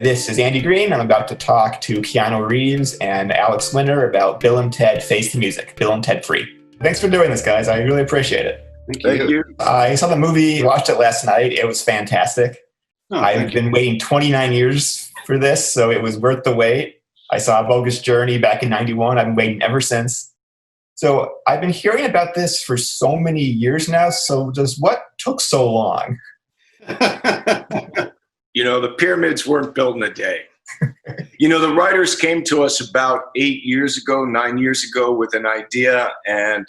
This is Andy Green. I'm about to talk to Keanu Reeves and Alex Winter about Bill and Ted Face the Music, Bill and Ted Free. Thanks for doing this, guys. I really appreciate it. Thank you. I saw the movie, watched it last night. It was fantastic. I've been waiting 29 years for this, so it was worth the wait. I saw Bogus Journey back in 91. I've been waiting ever since. So I've been hearing about this for so many years now. So just what took so long? The pyramids weren't built in a day. The writers came to us about 9 years ago with an idea. And,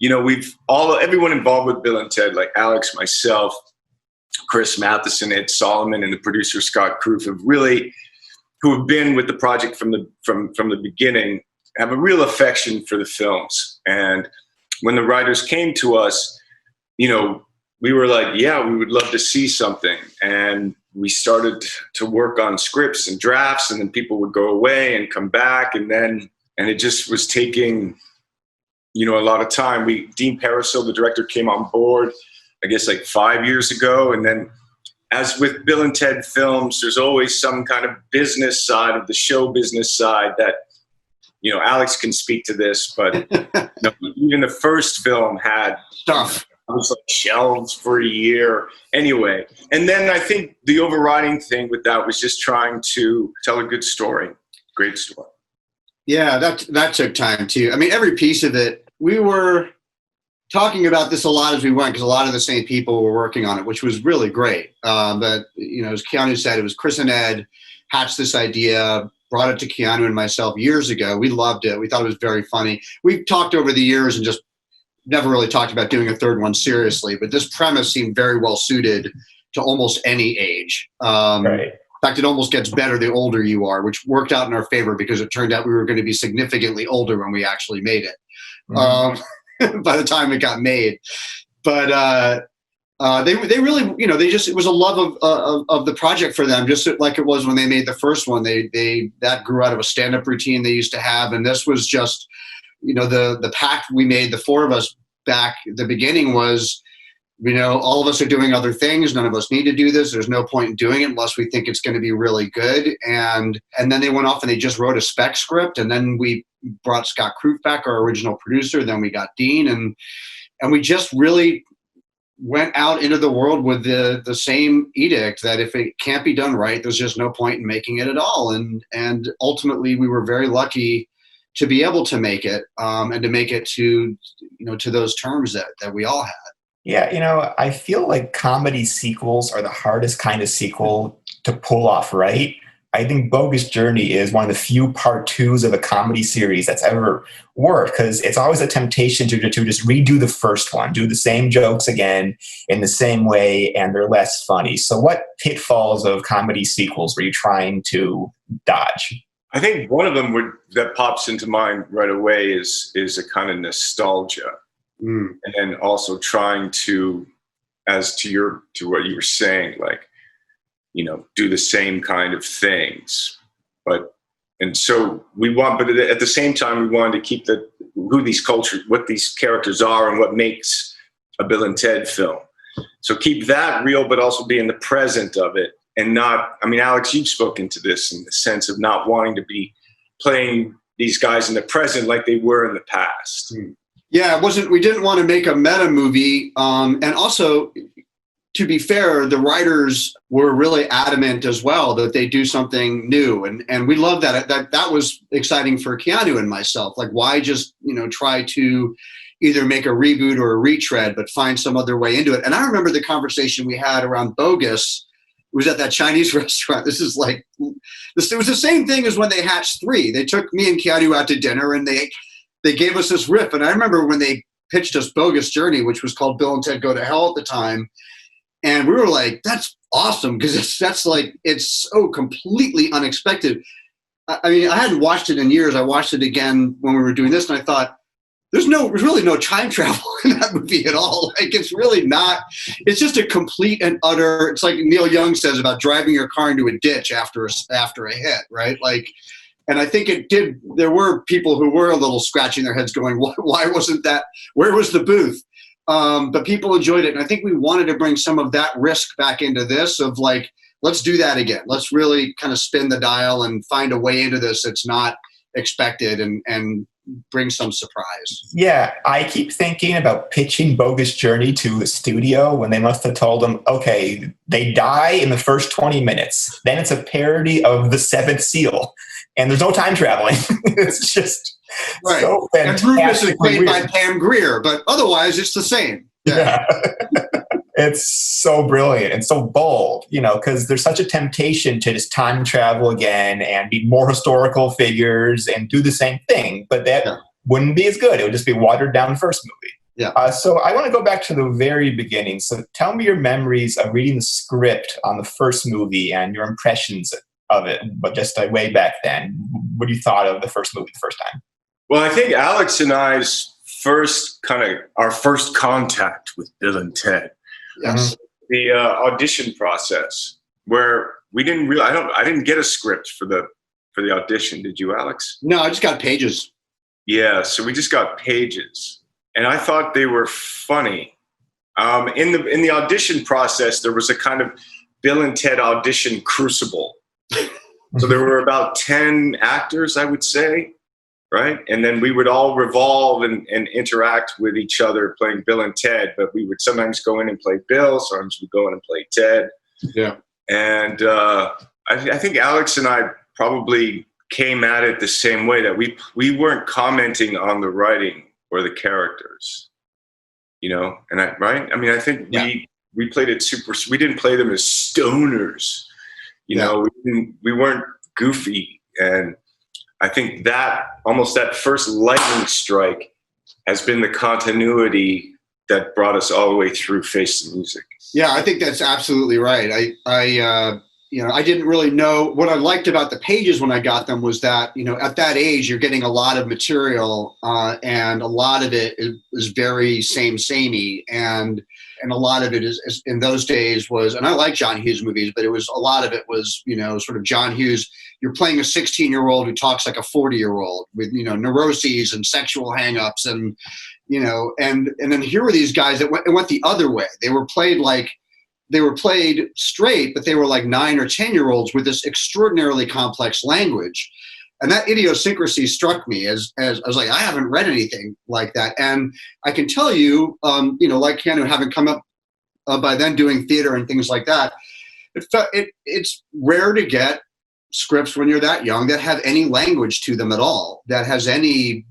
everyone involved with Bill and Ted, like Alex, myself, Chris Matheson, Ed Solomon, and the producer Scott Kroof who have been with the project from the beginning, have a real affection for the films. And when the writers came to us, we were like, yeah, we would love to see something. And we started to work on scripts and drafts, and then people would go away and come back. And it just was taking, a lot of time. Dean Parasil, the director, came on board, I guess like 5 years ago. And then as with Bill and Ted films, there's always some kind of business side of the show business side that, Alex can speak to this, but even the first film had stuff. I was like shelves for a year anyway. And then I think the overriding thing with that was just trying to tell a good story, great story. Yeah, that took time too. I mean, every piece of it, we were talking about this a lot as we went, because a lot of the same people were working on it, which was really great. But, as Keanu said, it was Chris and Ed hatched this idea, brought it to Keanu and myself years ago. We loved it. We thought it was very funny. We've talked over the years and just never really talked about doing a third one seriously, but this premise seemed very well suited to almost any age. Right. In fact, it almost gets better the older you are, which worked out in our favor because it turned out we were going to be significantly older when we actually made it. Mm-hmm. By the time it got made. But they really, it was a love of the project for them, just like it was when they made the first one. That grew out of a stand-up routine they used to have, and this was just, the pact we made, the four of us back at the beginning was, all of us are doing other things. None of us need to do this. There's no point in doing it unless we think it's going to be really good. And then they went off and they just wrote a spec script. And then we brought Scott Kroof back, our original producer. Then we got Dean, and we just really went out into the world with the same edict that if it can't be done right, there's just no point in making it at all. And ultimately we were very lucky to be able to make it, and to make it to those terms that we all had. Yeah, I feel like comedy sequels are the hardest kind of sequel to pull off, right? I think Bogus Journey is one of the few part twos of a comedy series that's ever worked, because it's always a temptation to just redo the first one, do the same jokes again in the same way, and they're less funny. So what pitfalls of comedy sequels were you trying to dodge? I think one of them that pops into mind right away is a kind of nostalgia. And then also trying to, to what you were saying, like, do the same kind of things. But at the same time, we wanted to keep what these characters are and what makes a Bill and Ted film. So keep that real, but also be in the present of it. And not, Alex, you've spoken to this in the sense of not wanting to be playing these guys in the present like they were in the past. Yeah, we didn't want to make a meta movie. And also, to be fair, the writers were really adamant as well that they do something new. And we love that. That was exciting for Keanu and myself. Like, why just, try to either make a reboot or a retread, but find some other way into it. And I remember the conversation we had around Bogus. It was at that Chinese restaurant. It was the same thing as when they hatched 3. They took me and Keanu out to dinner, and they gave us this riff. And I remember when they pitched us Bogus Journey, which was called Bill and Ted Go to Hell at the time. And we were like, that's awesome, because it's so completely unexpected. I hadn't watched it in years. I watched it again when we were doing this, and I thought, there's really no time travel in that movie at all. Like, it's really not. It's just a complete and utter. It's like Neil Young says about driving your car into a ditch after a hit, right? Like, and I think it did. There were people who were a little scratching their heads, going, "Why wasn't that? Where was the booth?" But people enjoyed it, and I think we wanted to bring some of that risk back into this. Of like, let's do that again. Let's really kind of spin the dial and find a way into this that's not expected and bring some surprise. Yeah, I keep thinking about pitching Bogus Journey to the studio when they must have told them, okay, they die in the first 20 minutes. Then it's a parody of The Seventh Seal. And there's no time traveling. It's just so fantastic. And Rufus is played by Pam Grier, but otherwise it's the same. Yeah. It's so brilliant and so bold, because there's such a temptation to just time travel again and be more historical figures and do the same thing. But that wouldn't be as good. It would just be watered down first movie. Yeah. So I want to go back to the very beginning. So tell me your memories of reading the script on the first movie and your impressions of it, but just way back then. What you thought of the first movie the first time? Well, I think Alex and I's our first contact with Bill and Ted. Yes. The audition process where we didn't really, I didn't get a script for the audition. Did you, Alex? No, I just got pages. Yeah. So we just got pages and I thought they were funny. In the audition process, there was a kind of Bill and Ted audition crucible. So there were about 10 actors, I would say. Right. And then we would all revolve and interact with each other playing Bill and Ted, but we would sometimes go in and play Bill. Sometimes we'd go in and play Ted. Yeah. And I think Alex and I probably came at it the same way, that we weren't commenting on the writing or the characters, and I think we played it we didn't play them as stoners, we weren't goofy. And I think that first lightning strike has been the continuity that brought us all the way through Face the Music. Yeah, I think that's absolutely right. I didn't really know what I liked about the pages when I got them was that, at that age, you're getting a lot of material and a lot of it is very samey. And a lot of it is in those days was, and I like John Hughes movies, but a lot of it was, sort of John Hughes. You're playing a 16-year-old who talks like a 40-year-old with, neuroses and sexual hangups and, and then here were these guys that went the other way. They were played straight, but they were like 9 or 10-year-olds with this extraordinarily complex language. And that idiosyncrasy struck me as I was like, I haven't read anything like that. And I can tell you, like Keanu having come up by then doing theater and things like that, it's rare to get scripts when you're that young that have any language to them at all, that has any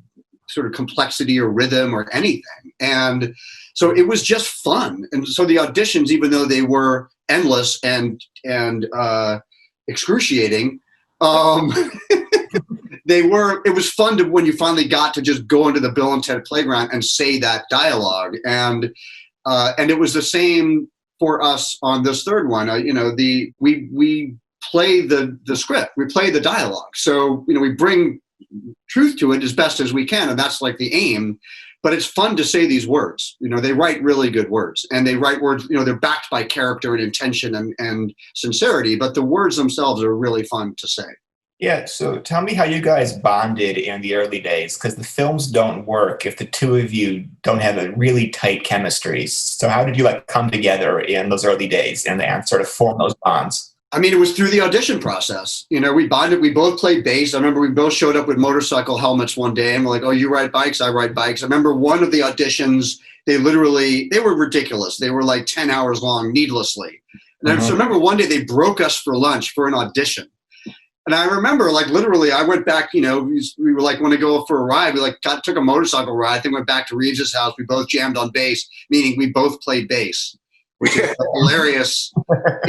sort of complexity or rhythm or anything. And so it was just fun. And so the auditions, even though they were endless and excruciating, it was fun to when you finally got to just go into the Bill and Ted playground and say that dialogue. And it was the same for us on this third one. We play the script, we play the dialogue. So, we bring truth to it as best as we can. And that's like the aim, but it's fun to say these words. They write really good words and they write words, they're backed by character and intention and sincerity, but the words themselves are really fun to say. Yeah, so tell me how you guys bonded in the early days, because the films don't work if the two of you don't have a really tight chemistry. So how did you come together in those early days and sort of form those bonds? I mean, it was through the audition process. We bonded, we both played bass. I remember we both showed up with motorcycle helmets one day and we're like, oh, you ride bikes, I ride bikes. I remember one of the auditions, they were ridiculous. They were like 10 hours long needlessly. And so I remember one day they broke us for lunch for an audition. And I remember literally I went back, we were want to go for a ride. We took a motorcycle ride. I think went back to Reeves' house. We both jammed on bass, meaning we both played bass, which is a hilarious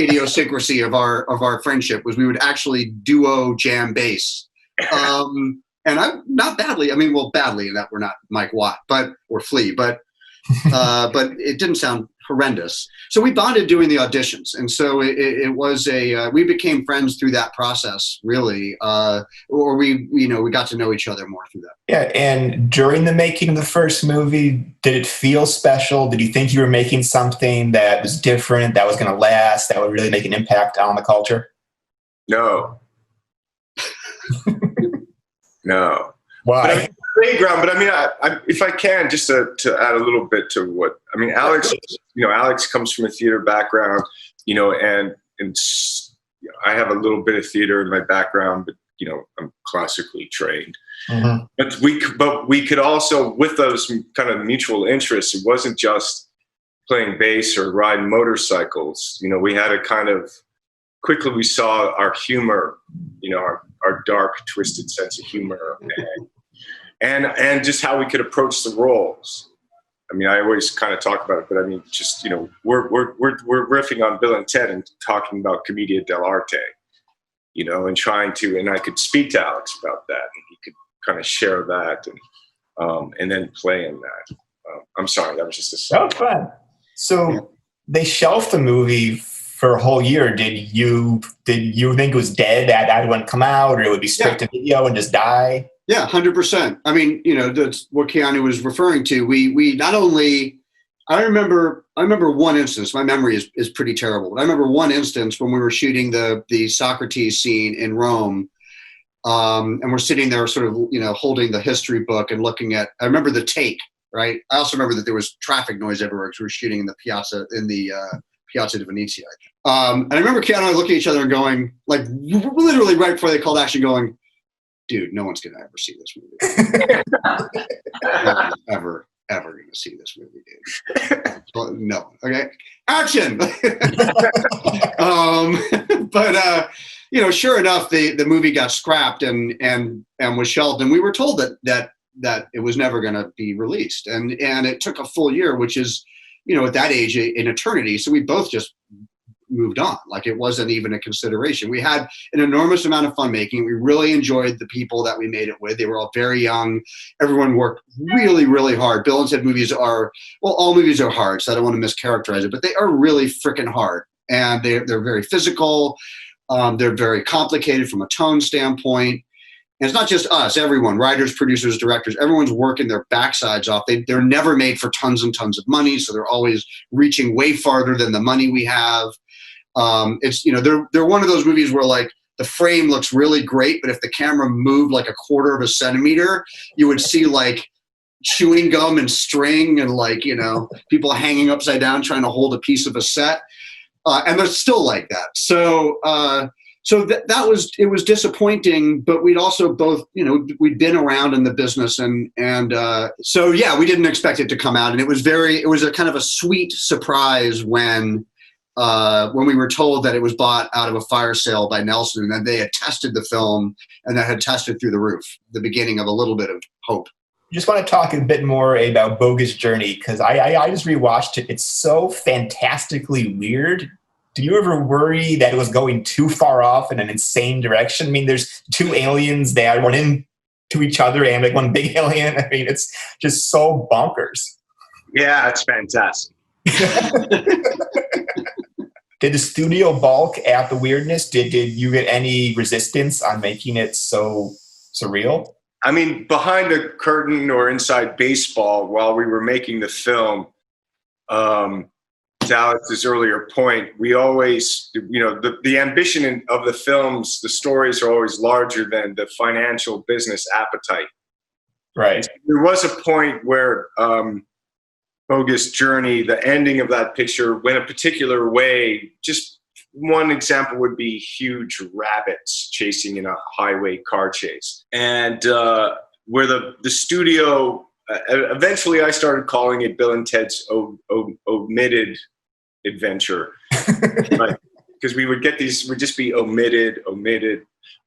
idiosyncrasy of our friendship was we would actually duo jam bass. And I'm not badly, badly in that we're not Mike Watt, or Flea, but it didn't sound horrendous. So we bonded doing the auditions. And so it was we became friends through that process, really. Or we got to know each other more through that. Yeah. And during the making of the first movie, did it feel special? Did you think you were making something that was different, that was going to last, that would really make an impact on the culture? No. No. Why? Playground, but if I can, just to add a little bit to what Alex. Alex comes from a theater background, and I have a little bit of theater in my background, but I'm classically trained. Mm-hmm. But we could also, with those kind of mutual interests, it wasn't just playing bass or riding motorcycles. We had a kind of, quickly we saw our humor, our dark, twisted sense of humor, and just how we could approach the roles. I mean, I always kind of talk about it, but I mean, just we're riffing on Bill and Ted and talking about Commedia dell'arte, and trying to, and I could speak to Alex about that, and he could kind of share that, and then play in that. I'm sorry, that was just a. That was fun. So they shelved the movie for a whole year. Did you think it was dead, that it wouldn't come out, or it would be straight to video and just die? Yeah, 100%. I mean, that's what Keanu was referring to. We not only, I remember one instance. My memory is pretty terrible, but I remember one instance when we were shooting the Socrates scene in Rome, and we're sitting there, sort of, holding the history book and looking at. I remember the take, right? I also remember that there was traffic noise everywhere because we were shooting in the Piazza di Venezia. And I remember Keanu and I looking at each other and going, like, literally right before they called action, going, dude, no one's gonna ever see this movie. No one's ever gonna see this movie, dude. No. Okay. Action. But sure enough, the movie got scrapped and was shelved, and we were told that it was never gonna be released, and it took a full year, which is, at that age, an eternity. So we both just moved on. Like, it wasn't even a consideration. We had an enormous amount of fun making it. We really enjoyed the people that we made it with. They were all very young. Everyone worked really, really hard. Bill and Ted movies are, well, all movies are hard, so I don't want to mischaracterize it, but they are really freaking hard. And they're very physical. They're very complicated from a tone standpoint. And it's not just us, everyone, writers, producers, directors, everyone's working their backsides off. They're never made for tons and tons of money, so they're always reaching way farther than the money we have. It's, they're one of those movies where, like, the frame looks really great, but if the camera moved like a quarter of a centimeter, you would see, like, chewing gum and string and, like, people hanging upside down trying to hold a piece of a set. And they're still like that. So it was disappointing, but we'd also both, we'd been around in the business, and so yeah, we didn't expect it to come out, and it was a kind of a sweet surprise when we were told that it was bought out of a fire sale by Nelson, and that they had tested the film and that had tested through the roof, the beginning of a little bit of hope. Just want to talk a bit more about Bogus Journey, because I just rewatched it. It's so fantastically weird. Do you ever worry that it was going too far off in an insane direction? I mean, there's two aliens that run into each other and like one big alien. I mean, it's just so bonkers. Yeah, it's fantastic. Did the studio balk at the weirdness? Did you get any resistance on making it so surreal? I mean, behind the curtain or inside baseball, while we were making the film, to Alex's earlier point, we always, the ambition of the films, the stories are always larger than the financial business appetite. Right. There was a point where Bogus Journey, the ending of that picture, went a particular way. Just one example would be huge rabbits chasing in a highway car chase. And where the studio, eventually I started calling it Bill and Ted's omitted adventure. Because we would get these, would just be omitted.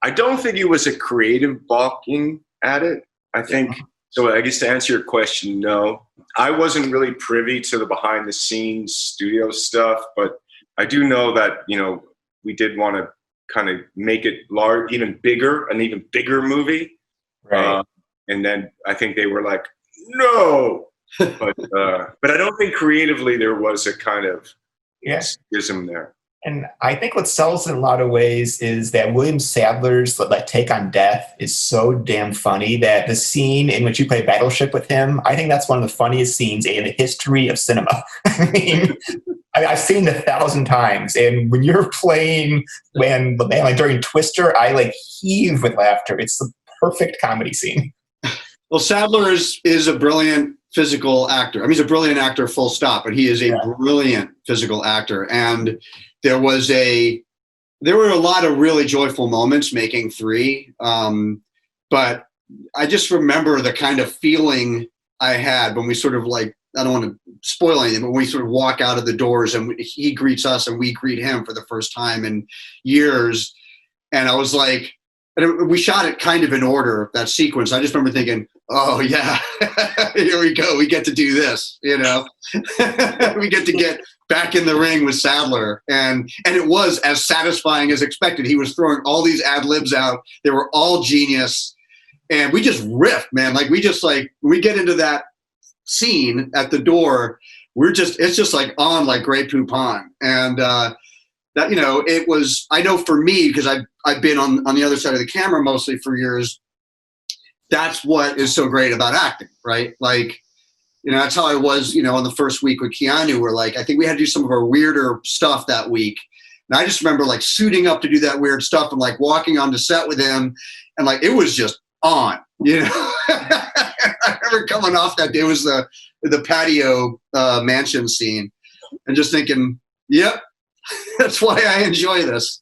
I don't think it was a creative balking at it. I think, so I guess to answer your question, no. I wasn't really privy to the behind the scenes studio stuff, but I do know that, we did want to kind of make it large, an even bigger movie. Right. And then I think they were like, no. But I don't think creatively there was a kind of schism there. And I think what sells in a lot of ways is that William Sadler's take on death is so damn funny that the scene in which you play Battleship with him, I think that's one of the funniest scenes in the history of cinema. I mean, I've seen it 1,000 times, and when you're playing during Twister, I heave with laughter. It's the perfect comedy scene. Well, Sadler is a brilliant physical actor. I mean, he's a brilliant actor, full stop, but he is a brilliant physical actor. And there was a there were a lot of really joyful moments making 3. But I just remember the kind of feeling I had when we sort of like, I don't want to spoil anything, but when we sort of walk out of the doors and he greets us and we greet him for the first time in years. And I was like, and we shot it kind of in order, that sequence. I just remember thinking, oh yeah, here we go. We get to do this, we get to get back in the ring with Sadler. And it was as satisfying as expected. He was throwing all these ad libs out. They were all genius. And we just riffed, man. Like we get into that scene at the door, it's just like on like Grey Poupon. And that, it was, I know for me, because I've been on the other side of the camera mostly for years, that's what is so great about acting, right? Like, that's how I was, on the first week with Keanu, where like, I think we had to do some of our weirder stuff that week. And I just remember like suiting up to do that weird stuff and like walking onto set with him. And like, it was just on, I remember coming off that day, was the patio mansion scene and just thinking, yep, that's why I enjoy this.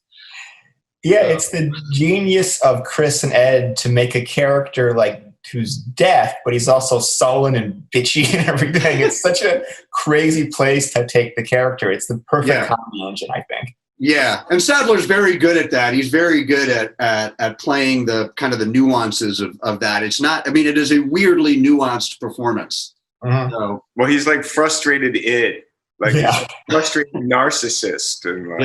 Yeah, it's the genius of Chris and Ed to make a character like who's deaf, but he's also sullen and bitchy and everything. It's such a crazy place to take the character. It's the perfect comedy engine, I think. Yeah, and Sadler's very good at that. He's very good at playing the kind of the nuances of that. It's not, it is a weirdly nuanced performance. Mm-hmm. So, well, he's like frustrated he's a frustrated narcissist. And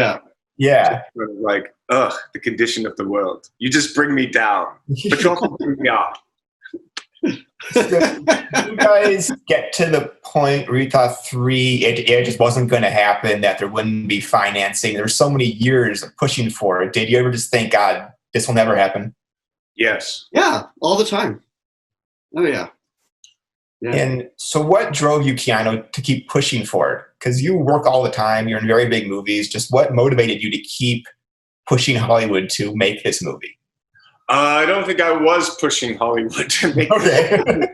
yeah. Sort of like, ugh, the condition of the world. You just bring me down, but you also bring me up. So you guys get to the point where you thought 3, it just wasn't going to happen, that there wouldn't be financing. There were so many years of pushing for it. Did you ever just think, God, this will never happen? Yes. Yeah, all the time. Oh, yeah. And so what drove you, Keanu, to keep pushing for it? Because you work all the time. You're in very big movies. Just what motivated you to keep pushing Hollywood to make this movie? I don't think I was pushing Hollywood to make it.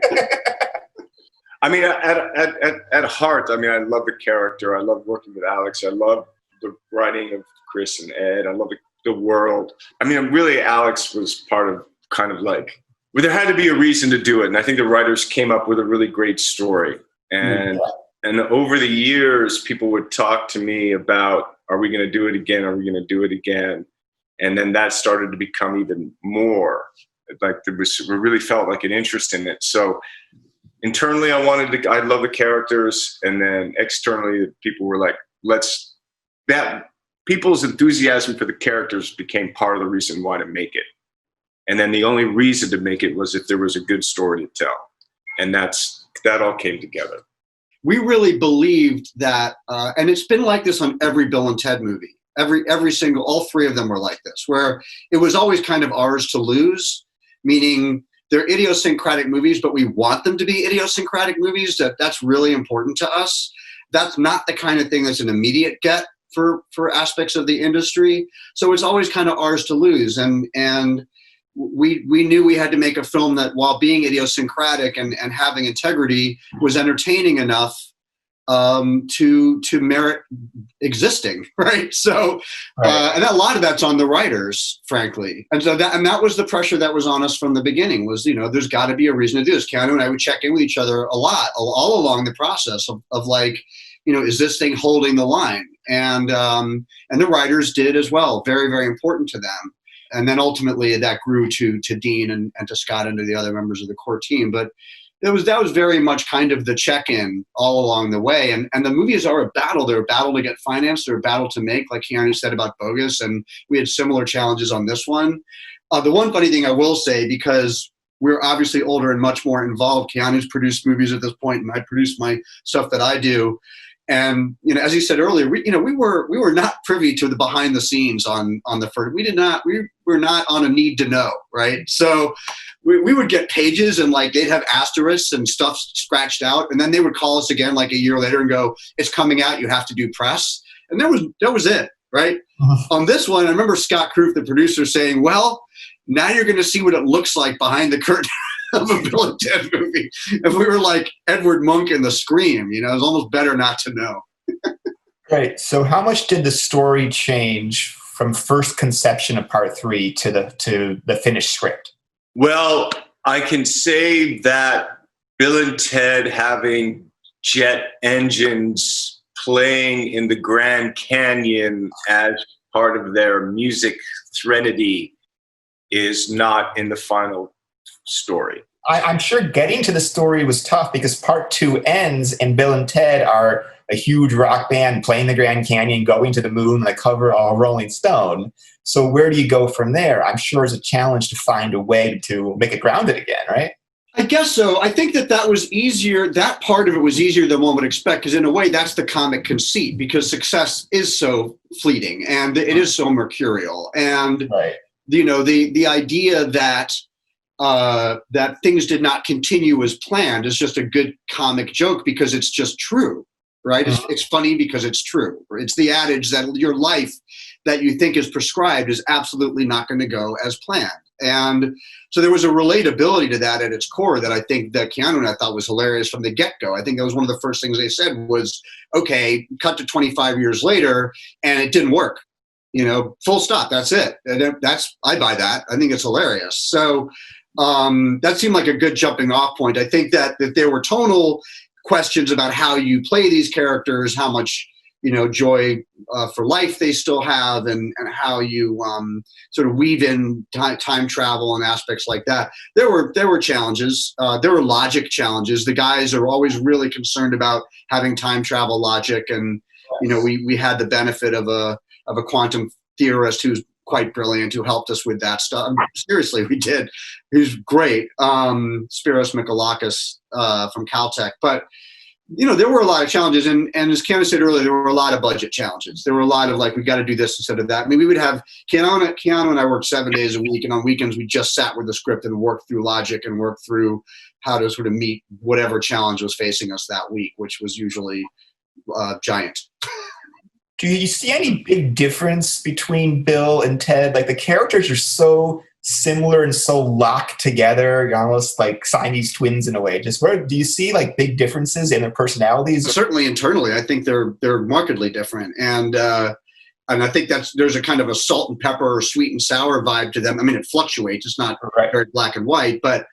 At heart, I love the character. I love working with Alex. I love the writing of Chris and Ed. I love the world. Really, Alex was part of kind of like, well, there had to be a reason to do it. And I think the writers came up with a really great story. And over the years, people would talk to me about, are we going to do it again? Are we going to do it again? And then that started to become even more like we really felt like an interest in it. So internally, I love the characters. And then externally, people were like, people's enthusiasm for the characters became part of the reason why to make it. And then the only reason to make it was if there was a good story to tell. And that all came together. We really believed that, and it's been like this on every Bill and Ted movie. Every single, all 3 of them were like this, where it was always kind of ours to lose, meaning they're idiosyncratic movies, but we want them to be idiosyncratic movies. That's really important to us. That's not the kind of thing that's an immediate get for aspects of the industry. So it's always kind of ours to lose. And we knew we had to make a film that, while being idiosyncratic and having integrity, was entertaining enough to merit existing, right? So, and a lot of that's on the writers, frankly. And so that was the pressure that was on us from the beginning, was, there's got to be a reason to do this. Keanu and I would check in with each other a lot, all along the process of like, is this thing holding the line? And the writers did as well. Very, very important to them. And then ultimately that grew to Dean and to Scott and to the other members of the core team. But that was very much kind of the check-in all along the way. And the movies are a battle. They're a battle to get financed. They're a battle to make, like Keanu said about Bogus. And we had similar challenges on this one. The one funny thing I will say, because we're obviously older and much more involved, Keanu's produced movies at this point, and I produce my stuff that I do. And, as you said earlier, we were not privy to the behind the scenes on the first. We were not on a need to know, right? So we would get pages and like they'd have asterisks and stuff scratched out, and then they would call us again like a year later and go, "It's coming out. You have to do press." And that was it, right? On this one, I remember Scott Kroof, the producer, saying, "Well, now you're going to see what it looks like behind the curtain of a Bill and Ted movie." And we were like Edward Munch in The Scream. It was almost better not to know. Right. So how much did the story change from first conception of part 3 to the finished script? Well, I can say that Bill and Ted having jet engines playing in the Grand Canyon as part of their music threnody is not in the final story. I'm sure getting to the story was tough because part 2 ends and Bill and Ted are a huge rock band playing the Grand Canyon, going to the moon, like cover all Rolling Stone. So where do you go from there? I'm sure it's a challenge to find a way to make it grounded again, right? I guess so. I think that was easier. That part of it was easier than one would expect, because in a way that's the comic conceit, because success is so fleeting and it is so mercurial. And, right. The idea that that things did not continue as planned is just a good comic joke because it's just true, right? It's funny because it's true. It's the adage that your life that you think is prescribed is absolutely not going to go as planned. And so there was a relatability to that at its core that I think that Keanu and I thought was hilarious from the get-go. I think that was one of the first things they said was, okay, cut to 25 years later, and it didn't work. Full stop. That's it. I buy that. I think it's hilarious. So that seemed like a good jumping off point. I think that there were tonal questions about how you play these characters, how much joy for life they still have, and how you sort of weave in time travel and aspects like that. There were challenges. There were logic challenges. The guys are always really concerned about having time travel logic, and we had the benefit of a quantum theorist who's quite brilliant, who helped us with that stuff. Seriously, we did. He's great. Spiros Mikolakis from Caltech. But there were a lot of challenges, and as Keanu said earlier, there were a lot of budget challenges. There were a lot of we got to do this instead of that. I mean, we would have Keanu and I worked 7 days a week, and on weekends we just sat with the script and worked through logic and worked through how to sort of meet whatever challenge was facing us that week, which was usually giant. Do you see any big difference between Bill and Ted? Like, the characters are so similar and so locked together. You're almost like Siamese twins in a way. Just where do you see big differences in their personalities? Certainly internally, I think they're markedly different, and I think there's a kind of a salt and pepper or sweet and sour vibe to them. I mean, it fluctuates; it's not very black and white, but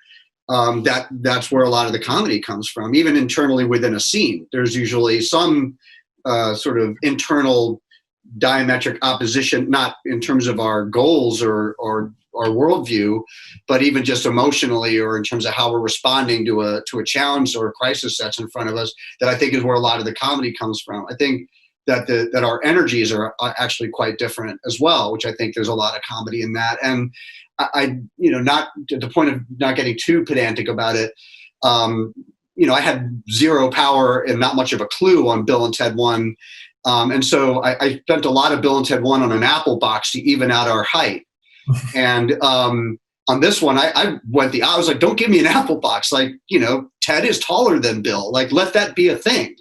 that's where a lot of the comedy comes from. Even internally within a scene, there's usually some sort of internal diametric opposition, not in terms of our goals or our worldview, but even just emotionally or in terms of how we're responding to a challenge or a crisis that's in front of us. That I think is where a lot of the comedy comes from. I think that our energies are actually quite different as well, which I think there's a lot of comedy in that. And I not to the point of not getting too pedantic about it. I had zero power and not much of a clue on Bill and Ted 1. And so I spent a lot of Bill and Ted 1 on an Apple box to even out our height. And on this one, I was like, don't give me an Apple box. Ted is taller than Bill. Let that be a thing.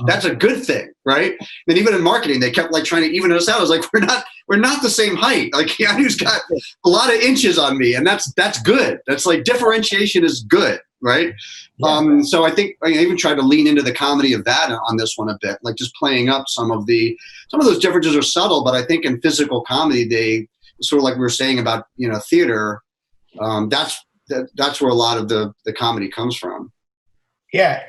That's a good thing, right? And even in marketing, they kept trying to even us out. I was like, we're not the same height. Keanu's got a lot of inches on me, and that's good. That's differentiation is good, right? Yeah. So I think I even tried to lean into the comedy of that on this one a bit, just playing up some of those differences are subtle, but I think in physical comedy, they sort of like we were saying about theater. That's where a lot of the comedy comes from. Yeah.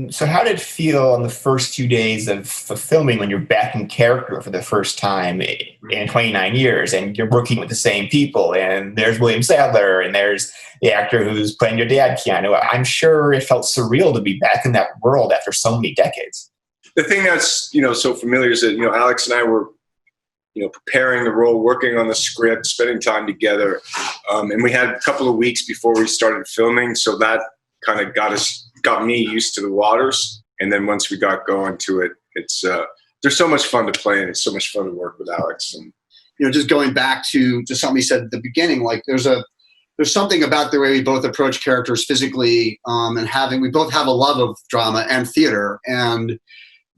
So how did it feel on the first 2 days of filming when you're back in character for the first time in 29 years and you're working with the same people, and there's William Sadler and there's the actor who's playing your dad, Keanu? I'm sure it felt surreal to be back in that world after so many decades. The thing that's, so familiar is that, Alex and I were, preparing the role, working on the script, spending time together. And we had a couple of weeks before we started filming. So that kind of got me used to the waters. And then once we got going to it, it's, there's so much fun to play, and it's so much fun to work with Alex. And, just going back to something he said at the beginning, there's something about the way we both approach characters physically, and we both have a love of drama and theater, and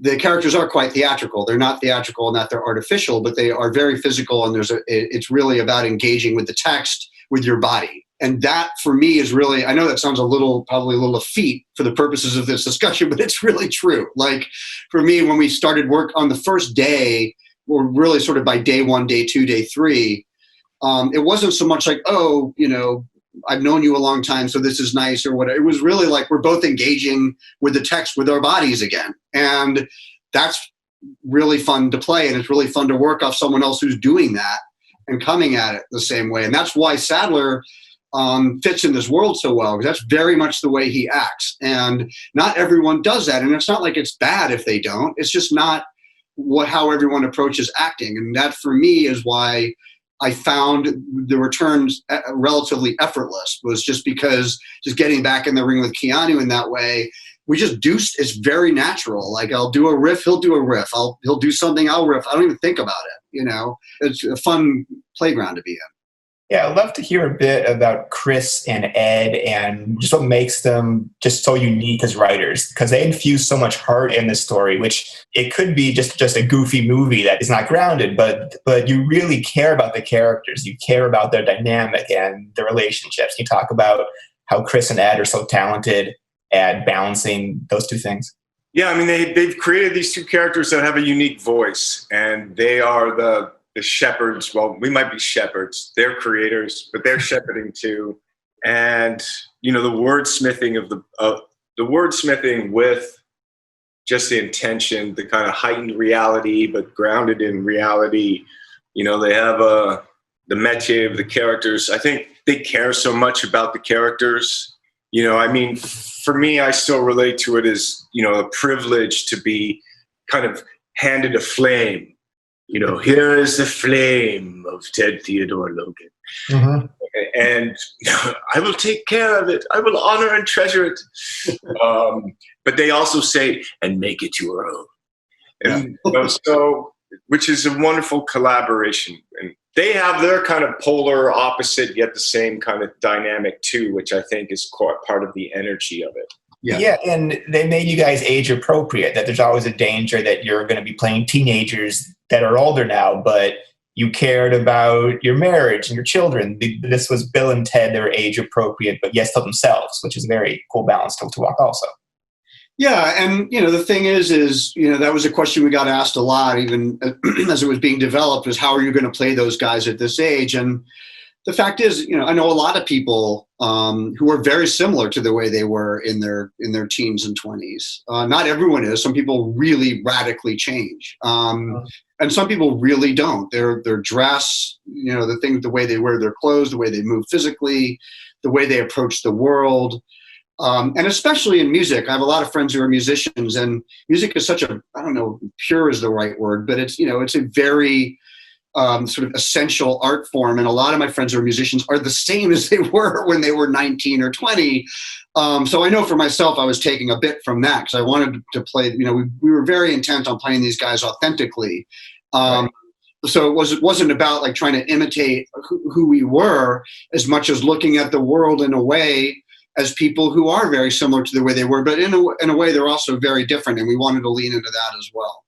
the characters are quite theatrical. They're not theatrical in that they're artificial, but they are very physical, and it's really about engaging with the text, with your body. And that, for me, is really, I know that sounds probably a little effete for the purposes of this discussion, but it's really true. For me, when we started work on the first day, were really sort of by day 1, day 2, day 3, it wasn't so much like, oh, I've known you a long time, so this is nice or whatever. It was really like we're both engaging with the text with our bodies again. And that's really fun to play, and it's really fun to work off someone else who's doing that and coming at it the same way. And that's why Sadler fits in this world so well, because that's very much the way he acts. And not everyone does that. And it's not like it's bad if they don't. It's just not how everyone approaches acting. And that, for me, is why I found the returns relatively effortless, was just because just getting back in the ring with Keanu in that way, we just do, it's very natural. Like, I'll do a riff, he'll do a riff. He'll do something, I'll riff. I don't even think about it, It's a fun playground to be in. Yeah, I'd love to hear a bit about Chris and Ed and just what makes them just so unique as writers, because they infuse so much heart in the story, which it could be just a goofy movie that is not grounded, but you really care about the characters. You care about their dynamic and their relationships. You talk about how Chris and Ed are so talented at balancing those two things. Yeah, I mean, they've created these two characters that have a unique voice, and they are the shepherds. Well, we might be shepherds. They're creators, but they're shepherding too. And the wordsmithing the wordsmithing with just the intention, the kind of heightened reality, but grounded in reality. They have the métier of the characters. I think they care so much about the characters. I mean, for me, I still relate to it as, a privilege to be kind of handed a flame. Here is the flame of Ted Theodore Logan. Mm-hmm. And I will take care of it. I will honor and treasure it. But they also say, and make it your own. And so, which is a wonderful collaboration. And they have their kind of polar opposite, yet the same kind of dynamic too, which I think is part of the energy of it. Yeah, and they made you guys age appropriate, that there's always a danger that you're going to be playing teenagers that are older now, but you cared about your marriage and your children. This was Bill and Ted, they were age appropriate, but yes, to themselves, which is a very cool balance to walk also. Yeah, and the thing is that was a question we got asked a lot, even as it was being developed, was how are you going to play those guys at this age? And the fact is, I know a lot of people who are very similar to the way they were in their teens and 20s. Not everyone is. Some people really radically change, and some people really don't. Their dress, the way they wear their clothes, the way they move physically, the way they approach the world, and especially in music. I have a lot of friends who are musicians, and music is such a, I don't know, pure is the right word, but it's it's a very sort of essential art form. And a lot of my friends who are musicians are the same as they were when they were 19 or 20. So I know for myself, I was taking a bit from that because I wanted to play, we were very intent on playing these guys authentically. Right. So it wasn't about like trying to imitate who we were as much as looking at the world in a way as people who are very similar to the way they were, but in a way they're also very different. And we wanted to lean into that as well.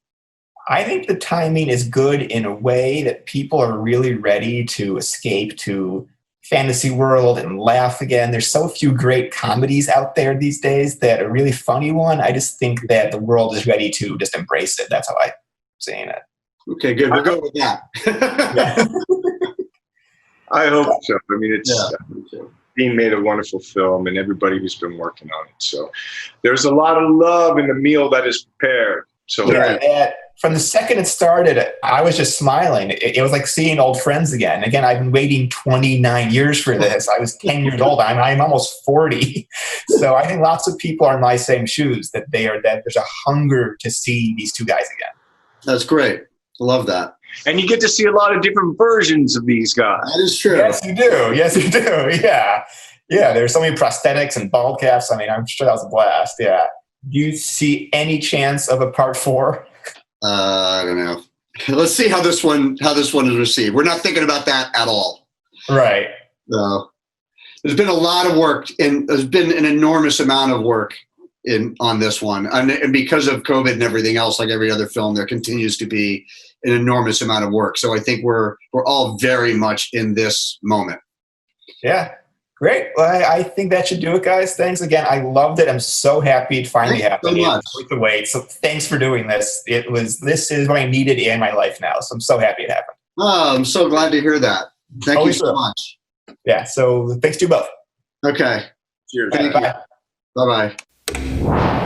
I think the timing is good in a way that people are really ready to escape to fantasy world and laugh again. There's so few great comedies out there these days that a really funny one, I just think that the world is ready to just embrace it. That's how I'm seeing it. Okay, good. We'll go with that. Yeah. I hope so. I mean, Dean made a wonderful film, and everybody who's been working on it. So there's a lot of love in the meal that is prepared. So from the second it started, I was just smiling. It was like seeing old friends again. Again, I've been waiting 29 years for this. I was 10 years old. I'm almost 40. So I think lots of people are in my same shoes, that there's a hunger to see these two guys again. That's great. I love that. And you get to see a lot of different versions of these guys. That is true. Yes, you do. Yes, you do. Yeah. Yeah, there's so many prosthetics and bald caps. I mean, I'm sure that was a blast. Yeah. Do you see any chance of a part 4? I don't know. Let's see how this one is received. We're not thinking about that at all. Right. So there's been a lot of work, and there's been an enormous amount of work on this one, and because of COVID and everything else, like every other film, there continues to be an enormous amount of work. So I think we're all very much in this moment. Yeah. Great. Well, I think that should do it, guys. Thanks again. I loved it. I'm so happy it finally Thanks happened. so It much. was worth the wait. So thanks for doing this. This is what I needed in my life now. So I'm so happy it happened. Oh, I'm so glad to hear that. Thank Always you so will. much. Yeah. So thanks to you both. Okay. Cheers. Thank you. Bye. Bye-bye.